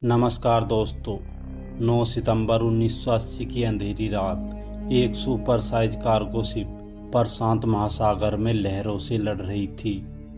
नमस्कार दोस्तों। 9 सितंबर 1980 की अंधेरी रात एक सुपर साइज कार्गो शिप प्रशांत महासागर में लहरों से लड़ रही थी।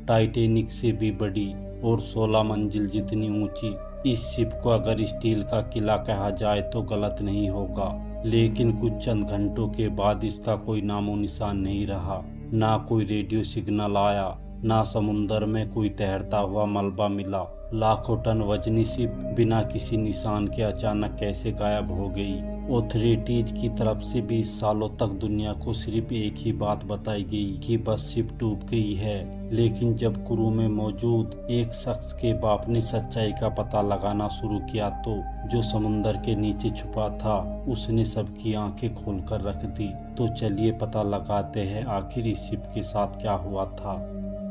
टाइटैनिक से भी बड़ी और 16 मंजिल जितनी ऊंची। इस शिप को अगर स्टील का किला कहा जाए तो गलत नहीं होगा, लेकिन कुछ चंद घंटों के बाद इसका कोई नामो निशान नहीं रहा। ना कोई रेडियो सिग्नल आया, ना समुंदर में कोई तैरता हुआ मलबा मिला। लाखों टन वजनी शिप बिना किसी निशान के अचानक कैसे गायब हो गई। ऑथोरिटीज की तरफ से 20 सालों तक दुनिया को सिर्फ एक ही बात बताई गई कि बस शिप डूब गई है, लेकिन जब क्रू में मौजूद एक शख्स के बाप ने सच्चाई का पता लगाना शुरू किया तो जो समुंदर के नीचे छुपा था उसने सबकी आंखें खोलकर रख दी। तो चलिए पता लगाते हैं आखिर इस शिप के साथ क्या हुआ था।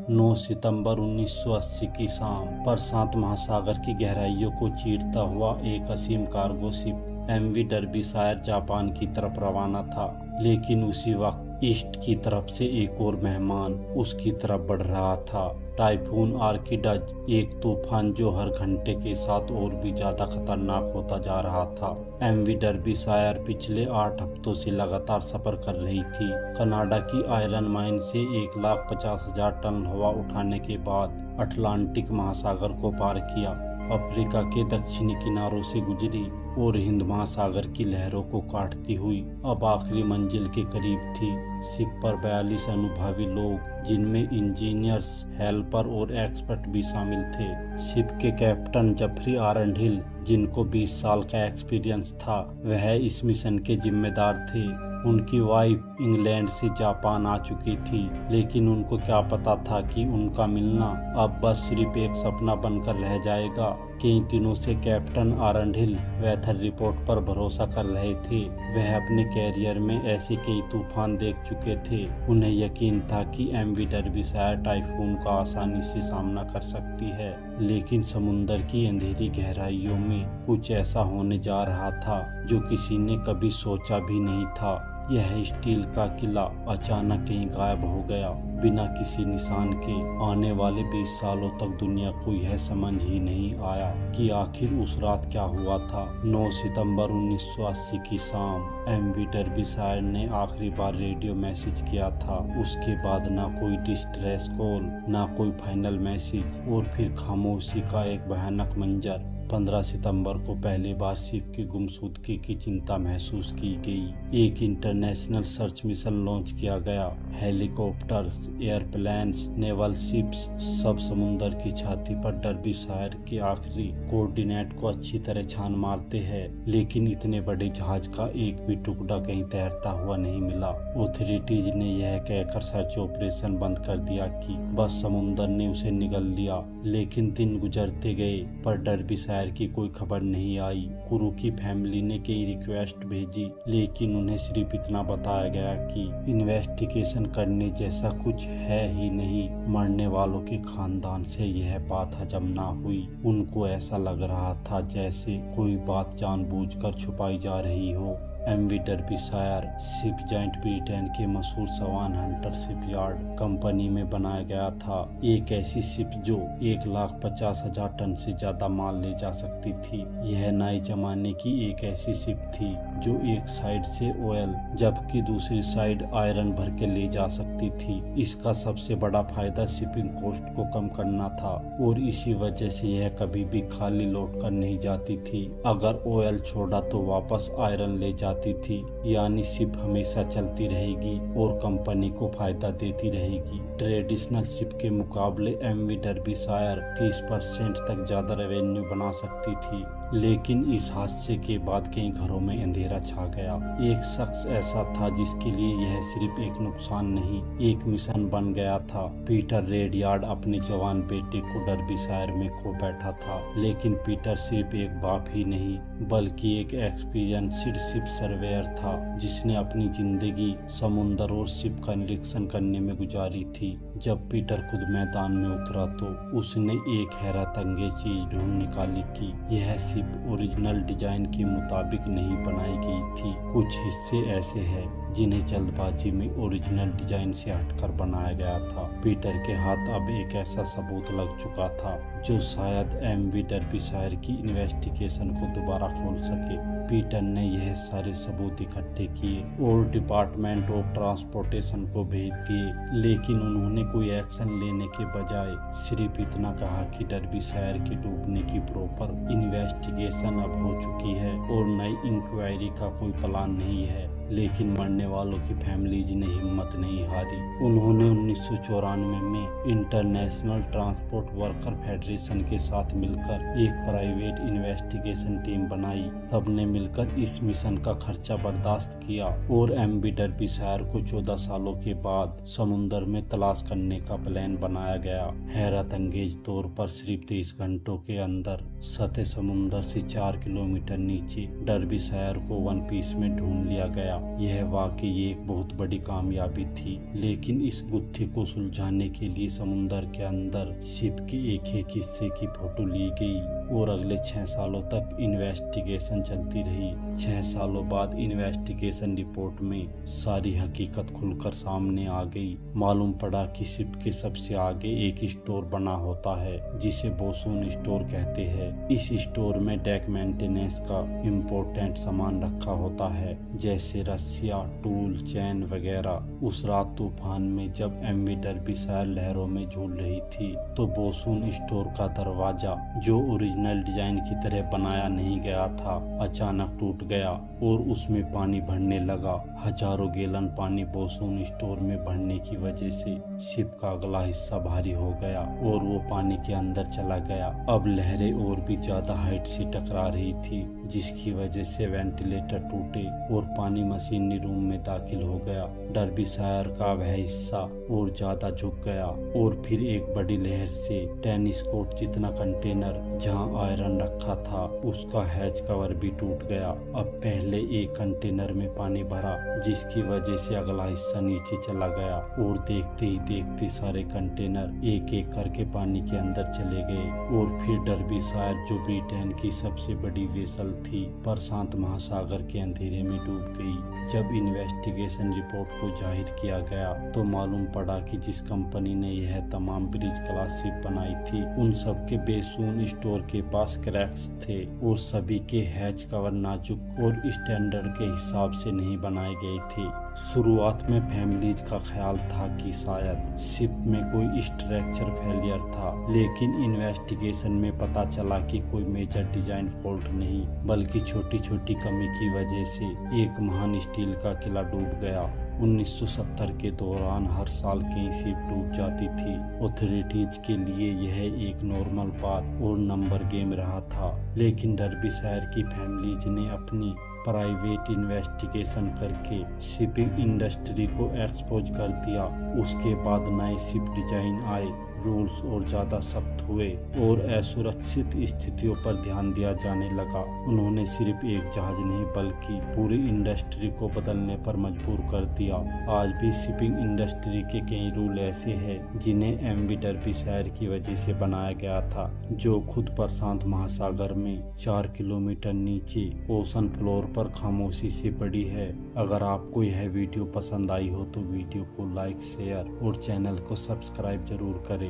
9 सितंबर 1980 की शाम प्रशांत महासागर की गहराइयों को चीरता हुआ एक असीम cargo ship MV Derbyshire Japan की तरफ रवाना था। लेकिन उसी वक्त ईस्ट की तरफ से एक और मेहमान उसकी तरफ बढ़ रहा था। टाइफून आर्किडज, एक तूफान जो हर घंटे के साथ और भी ज्यादा खतरनाक होता जा रहा था। एमवी डर्बीशायर पिछले 8 हफ्तों से लगातार सफर कर रही थी। कनाडा की आयरन माइन से 1,50,000 टन हवा उठाने के बाद अटलांटिक महासागर को पार किया, अफ्रीका के दक्षिणी किनारों से गुजरी और हिंद महासागर की लहरों को काटती हुई अब आखिरी मंजिल के करीब थी। शिप पर 42 अनुभवी लोग, जिनमें इंजीनियर्स, हेल्पर और एक्सपर्ट भी शामिल थे। शिप के कैप्टन जेफरी आर्नहिल, जिनको 20 साल का एक्सपीरियंस था, वह इस मिशन के जिम्मेदार थे। उनकी वाइफ इंग्लैंड से जापान आ चुकी थी, लेकिन उनको क्या पता था कि उनका मिलना अब बस सिर्फ एक सपना बनकर रह जाएगा। कई दिनों से कैप्टन आर्नहिल वेदर रिपोर्ट पर भरोसा कर रहे थे। वह अपने कैरियर में ऐसे कई तूफान देख चुके थे। उन्हें यकीन था कि एमवी डर्बीशायर टाइफून का आसानी से सामना कर सकती है, लेकिन समुंदर की अंधेरी गहराइयों में कुछ ऐसा होने जा रहा था जो किसी ने कभी सोचा भी नहीं था। यह स्टील का किला अचानक कहीं गायब हो गया, बिना किसी निशान के। आने वाले 20 सालों तक दुनिया को यह समझ ही नहीं आया कि आखिर उस रात क्या हुआ था। 9 सितंबर 1980 की शाम एमवी डर्बीशायर ने आखिरी बार रेडियो मैसेज किया था। उसके बाद ना कोई डिस्ट्रेस कॉल, ना कोई फाइनल मैसेज, और फिर खामोशी का एक भयानक मंजर। 15 सितंबर को पहली बार शिप की गुमशुदगी की चिंता महसूस की गई। एक इंटरनेशनल सर्च मिशन लॉन्च किया गया। हेलीकॉप्टर्स, एयरप्लेन्स, नेवल शिप्स सब समुंदर की छाती पर डर्बीशायर के आखिरी कोऑर्डिनेट को अच्छी तरह छान मारते हैं, लेकिन इतने बड़े जहाज का एक भी टुकड़ा कहीं तैरता हुआ नहीं मिला। ऑथोरिटीज ने यह कहकर सर्च ऑपरेशन बंद कर दिया कि बस समुंदर ने उसे निगल लिया। लेकिन दिन गुजरते गए पर डर्बीशायर की कोई खबर नहीं आई। क्रू की फैमिली ने कई रिक्वेस्ट भेजी, लेकिन उन्हें सिर्फ इतना बताया गया कि इन्वेस्टिगेशन करने जैसा कुछ है ही नहीं। मरने वालों के खानदान से यह बात हजम ना हुई। उनको ऐसा लग रहा था जैसे कोई बात जानबूझकर छुपाई जा रही हो। एमवी डर्बीशायर शिप जॉइंट ब्रिटेन के मशहूर सवान हंटर शिपयार्ड कंपनी में बनाया गया था। एक ऐसी शिप जो 1,50,000 टन से ज्यादा माल ले जा सकती थी। यह नए जमाने की एक ऐसी शिप थी जो एक साइड से ऑयल जबकि दूसरी साइड आयरन भर के ले जा सकती थी। इसका सबसे बड़ा फायदा शिपिंग कॉस्ट को कम करना था, और इसी वजह से यह कभी भी खाली लौट कर नहीं जाती थी। अगर ऑयल छोड़ा तो वापस आयरन ले जाती थी, यानी शिप हमेशा चलती रहेगी और कंपनी को फायदा देती रहेगी। ट्रेडिशनल शिप के मुकाबले एमवी डर्बीशायर 30% तक ज्यादा रेवेन्यू बना सकती थी। लेकिन इस हादसे के बाद कई घरों में अंधेरा छा गया। एक शख्स ऐसा था जिसके लिए यह सिर्फ एक नुकसान नहीं, एक मिशन बन गया था। पीटर रेडयार्ड अपने जवान बेटे को डर्बीशायर में खो बैठा था। लेकिन पीटर सिर्फ एक बाप ही नहीं, बल्कि एक एक्सपीरियंस्ड शिप सर्वेयर था, जिसने अपनी जिंदगी समुंदर और शिप का निरीक्षण करने में गुजारी थी। जब पीटर खुद मैदान में उतरा तो उसने एक हैरत अंगेज चीज ढूंढ निकाली कि यह शिप ओरिजिनल डिजाइन के मुताबिक नहीं बनाई गई थी। कुछ हिस्से ऐसे हैं जिन्हें जल्दबाजी में ओरिजिनल डिजाइन से हटकर बनाया गया था। पीटर के हाथ अब एक ऐसा सबूत लग चुका था जो शायद एमवी डर्बीशायर की इन्वेस्टिगेशन को दोबारा खोल सके। पीटर ने यह सारे सबूत इकट्ठे किए और डिपार्टमेंट ऑफ ट्रांसपोर्टेशन को भेज दिए, लेकिन उन्होंने कोई एक्शन लेने के बजाय सिर्फ इतना कहा कि डर्बीशायर के डूबने की प्रॉपर इन्वेस्टिगेशन अब हो चुकी है और नई इंक्वायरी का कोई प्लान नहीं है। लेकिन मरने वालों की फैमिलीज ने हिम्मत नहीं हारी। उन्होंने 1994 में इंटरनेशनल ट्रांसपोर्ट वर्कर फेडरेशन के साथ मिलकर एक प्राइवेट इन्वेस्टिगेशन टीम बनाई। सबने मिलकर इस मिशन का खर्चा बर्दाश्त किया और एमवी डर्बीशायर को 14 सालों के बाद समुद्र में तलाश करने का प्लान बनाया गया। हैरत अंगेज तौर पर सिर्फ 23 घंटों के अंदर सतह समुद्र से 4 किलोमीटर नीचे डर्बीशायर को वन पीस में ढूंढ लिया गया। यह वाकई एक बहुत बड़ी कामयाबी थी, लेकिन इस गुत्थी को सुलझाने के लिए समुद्र के अंदर शिप के एक एक हिस्से की फोटो ली गई और अगले 6 सालों तक इन्वेस्टिगेशन चलती रही। 6 सालों बाद इन्वेस्टिगेशन रिपोर्ट में सारी हकीकत खुलकर सामने आ गई। मालूम पड़ा कि शिप के सबसे आगे एक स्टोर बना होता है जिसे बोसून स्टोर कहते हैं। इस स्टोर में डेक मेंटेनेंस का इम्पोर्टेंट सामान रखा होता है, जैसे रस्सियाँ, टूल, चैन वगैरह। उस रात तूफान में जब एमवी डर्बीशायर लहरों में झूल रही थी तो बोसून स्टोर का दरवाजा, जो ओरिजिनल डिजाइन की तरह बनाया नहीं गया था, अचानक टूट गया और उसमें पानी भरने लगा। हजारों गैलन पानी बोसून स्टोर में भरने की वजह से शिप का अगला हिस्सा भारी हो गया और वो पानी के अंदर चला गया। अब लहरें और भी ज्यादा हाइट से टकरा रही थी, जिसकी वजह से वेंटिलेटर टूटे और पानी मशीनरी रूम में दाखिल हो गया। डर्बीशायर का वह हिस्सा और ज्यादा झुक गया और फिर एक बड़ी लहर से टेनिस कोर्ट जितना कंटेनर जहां आयरन रखा था उसका हैच कवर भी टूट गया। अब पहले एक कंटेनर में पानी भरा, जिसकी वजह से अगला हिस्सा नीचे चला गया और देखते ही देखते सारे कंटेनर एक एक करके पानी के अंदर चले गए और फिर डर्बीशायर, जो ब्रिटेन की सबसे बड़ी वेसल थी, प्रशांत महासागर के अंधेरे में डूब गई। जब इन्वेस्टिगेशन रिपोर्ट को जाहिर किया गया तो मालूम पड़ा कि जिस कंपनी ने यह तमाम ब्रिज क्लास शिप बनाई थी उन सब के बोसून स्टोर के पास क्रैक्स थे और सभी के हैच कवर नाजुक और स्टैंडर्ड के हिसाब से नहीं बनाए गए थे। शुरुआत में फैमिलीज का ख्याल था कि शायद शिप में कोई स्ट्रक्चर फेलियर था, लेकिन इन्वेस्टिगेशन में पता चला कि कोई मेजर डिजाइन फॉल्ट नहीं, बल्कि छोटी छोटी कमी की वजह से एक महान स्टील का किला डूब गया। 1970 के दौरान हर साल कई शिप डूब जाती थी। अथॉरिटीज के लिए यह एक नॉर्मल बात और नंबर गेम रहा था, लेकिन डर्बीशायर की फैमिलीज ने अपनी प्राइवेट इन्वेस्टिगेशन करके शिपिंग इंडस्ट्री को एक्सपोज कर दिया। उसके बाद नए शिप डिजाइन आए, रूल्स और ज्यादा सख्त हुए और असुरक्षित स्थितियों पर ध्यान दिया जाने लगा। उन्होंने सिर्फ एक जहाज नहीं बल्कि पूरी इंडस्ट्री को बदलने पर मजबूर कर दिया। आज भी शिपिंग इंडस्ट्री के कई रूल ऐसे हैं जिन्हें एमवी डर्बीशायर की वजह से बनाया गया था, जो खुद प्रशांत महासागर में 4 किलोमीटर नीचे ओशन फ्लोर पर खामोशी से पड़ी है। अगर आपको यह वीडियो पसंद आई हो तो वीडियो को लाइक, शेयर और चैनल को सब्सक्राइब जरूर करें।